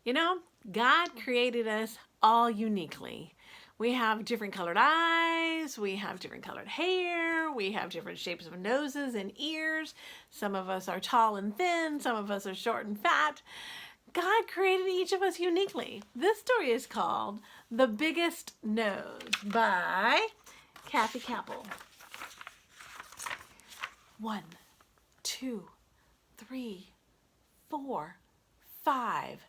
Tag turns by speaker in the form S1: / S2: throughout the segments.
S1: You know, God created us all uniquely. We have different colored eyes, we have different colored hair, we have different shapes of noses and ears. Some of us are tall and thin, some of us are short and fat. God created each of us uniquely. This story is called The Biggest Nose by Kathy Caple. 1, 2, 3, 4, 5,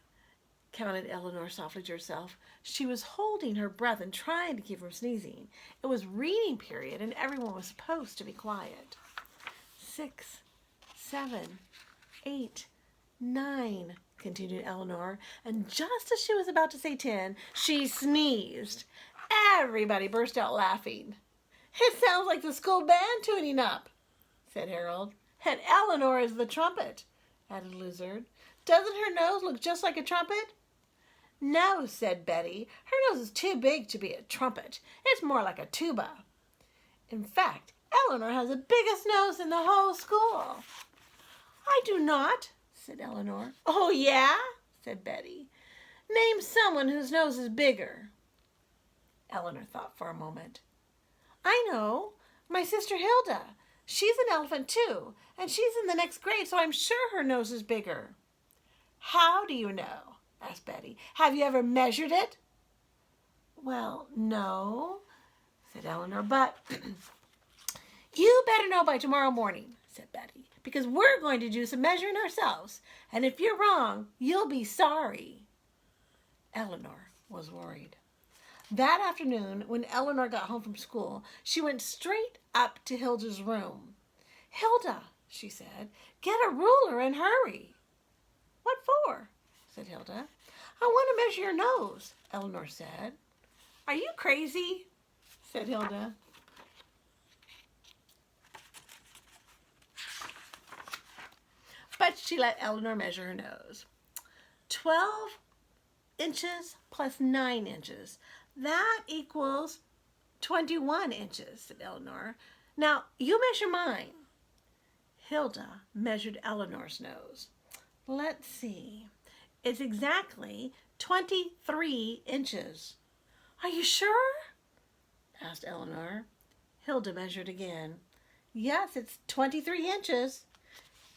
S1: counted Eleanor softly to herself. She was holding her breath and trying to keep from sneezing. It was reading period and everyone was supposed to be quiet. 6, 7, 8, 9, continued Eleanor, and just as she was about to say 10, she sneezed. Everybody burst out laughing. It sounds like the school band tuning up, said Harold. And Eleanor is the trumpet, added Lizard. Doesn't her nose look just like a trumpet? No, said Betty. Her nose is too big to be a trumpet. It's more like a tuba. In fact, Eleanor has the biggest nose in the whole school. I do not, said Eleanor. Oh, yeah, said Betty. Name someone whose nose is bigger. Eleanor thought for a moment. I know, my sister Hilda. She's an elephant too, and she's in the next grade, so I'm sure her nose is bigger. How do you know? Asked Betty. Have you ever measured it? Well, no, said Eleanor, but you better know by tomorrow morning, said Betty, because we're going to do some measuring ourselves, and if you're wrong, you'll be sorry. Eleanor was worried. That afternoon, when Eleanor got home from school, she went straight up to Hilda's room. Hilda, she said, get a ruler and hurry. What for? Said Hilda. I want to measure your nose, Eleanor said. Are you crazy? Said Hilda. But she let Eleanor measure her nose. 12 inches plus 9 inches. That equals 21 inches, said Eleanor. Now, you measure mine. Hilda measured Eleanor's nose. Let's see. It's exactly 23 inches. Are you sure? Asked Eleanor. Hilda measured again. Yes, it's 23 inches.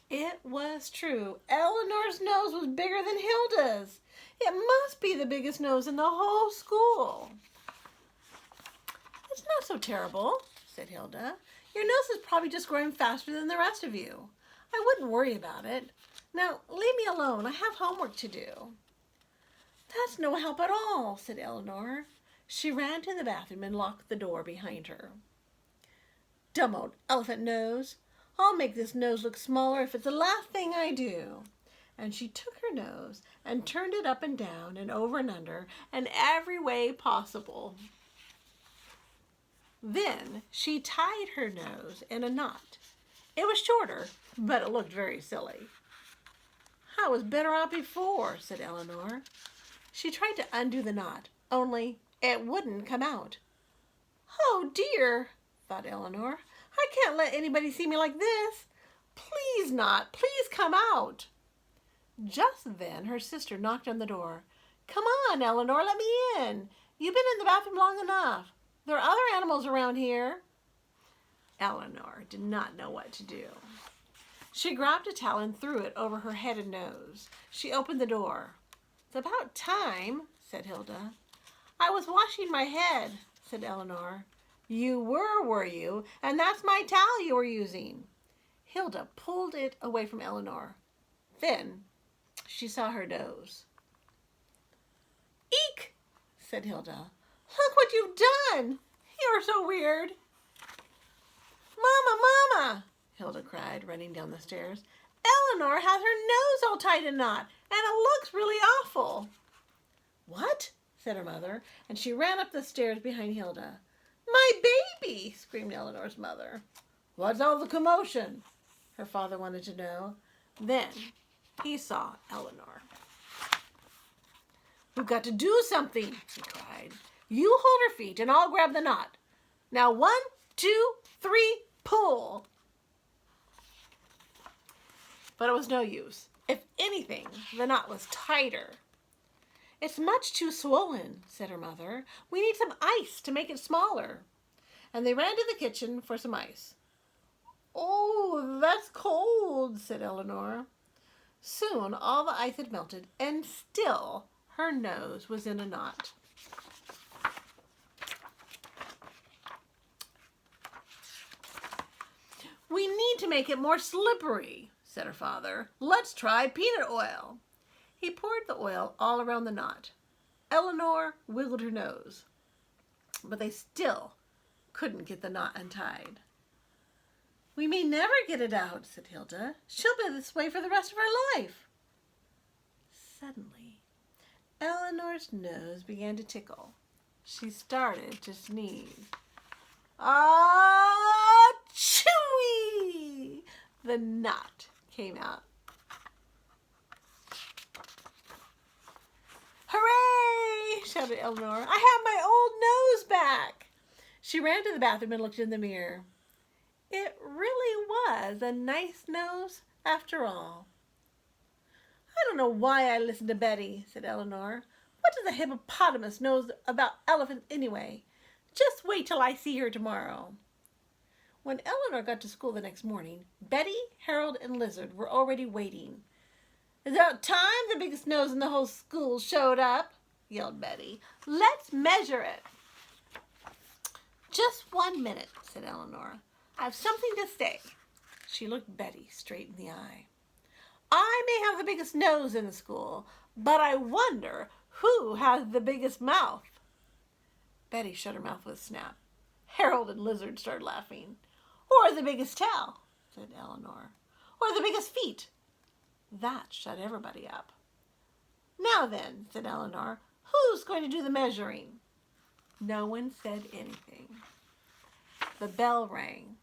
S1: It was true. Eleanor's nose was bigger than Hilda's. It must be the biggest nose in the whole school. It's not so terrible, said Hilda. Your nose is probably just growing faster than the rest of you. I wouldn't worry about it. Now, leave me alone. I have homework to do. That's no help at all, said Eleanor. She ran to the bathroom and locked the door behind her. Dumb old elephant nose. I'll make this nose look smaller if it's the last thing I do. And she took her nose and turned it up and down and over and under and every way possible. Then she tied her nose in a knot. It was shorter, but it looked very silly. I was better off before, said Eleanor. She tried to undo the knot, only it wouldn't come out. Oh dear, thought Eleanor. I can't let anybody see me like this. Please not. Please come out. Just then her sister knocked on the door. Come on, Eleanor, let me in. You've been in the bathroom long enough. There are other animals around here. Eleanor did not know what to do. She grabbed a towel and threw it over her head and nose. She opened the door. It's about time, said Hilda. I was washing my head, said Eleanor. You were you? And that's my towel you were using. Hilda pulled it away from Eleanor. Then she saw her nose. Eek, said Hilda. Look what you've done. You're so weird. Mama, Mama, Hilda cried, running down the stairs. Eleanor has her nose all tied in a knot, and it looks really awful. What? Said her mother, and she ran up the stairs behind Hilda. My baby, screamed Eleanor's mother. What's all the commotion? Her father wanted to know. Then he saw Eleanor. We've got to do something, he cried. You hold her feet and I'll grab the knot. Now 1, 2, 3, pull. But it was no use. If anything, the knot was tighter. "It's much too swollen," said her mother. "We need some ice to make it smaller." And they ran to the kitchen for some ice. "Oh, that's cold," said Eleanor. Soon all the ice had melted, and still her nose was in a knot. "We need to make it more slippery," said her father. "Let's try peanut oil." He poured the oil all around the knot. Eleanor wiggled her nose, but they still couldn't get the knot untied. "We may never get it out," said Hilda. "She'll be this way for the rest of her life." Suddenly, Eleanor's nose began to tickle. She started to sneeze. "Ah-choo-wee!" The knot came out. "Hooray!" shouted Eleanor. "I have my old nose back." She ran to the bathroom and looked in the mirror. It really was a nice nose after all. "I don't know why I listened to Betty," said Eleanor. "What does a hippopotamus know about elephants anyway? Just wait till I see her tomorrow." When Eleanor got to school the next morning, Betty, Harold, and Lizard were already waiting. "It's about time the biggest nose in the whole school showed up," yelled Betty. "Let's measure it." "Just 1 minute," said Eleanor. "I have something to say." She looked Betty straight in the eye. "I may have the biggest nose in the school, but I wonder who has the biggest mouth." Betty shut her mouth with a snap. Harold and Lizard started laughing. "Or the biggest tail," said Eleanor. "Or the biggest feet." That shut everybody up. "Now then," said Eleanor, "who's going to do the measuring?" No one said anything. The bell rang.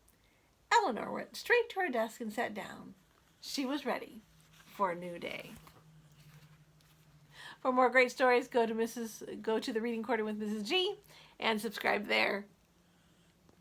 S1: Eleanor went straight to her desk and sat down. She was ready for a new day. For more great stories, go to the Reading Corner with Mrs. G and subscribe there.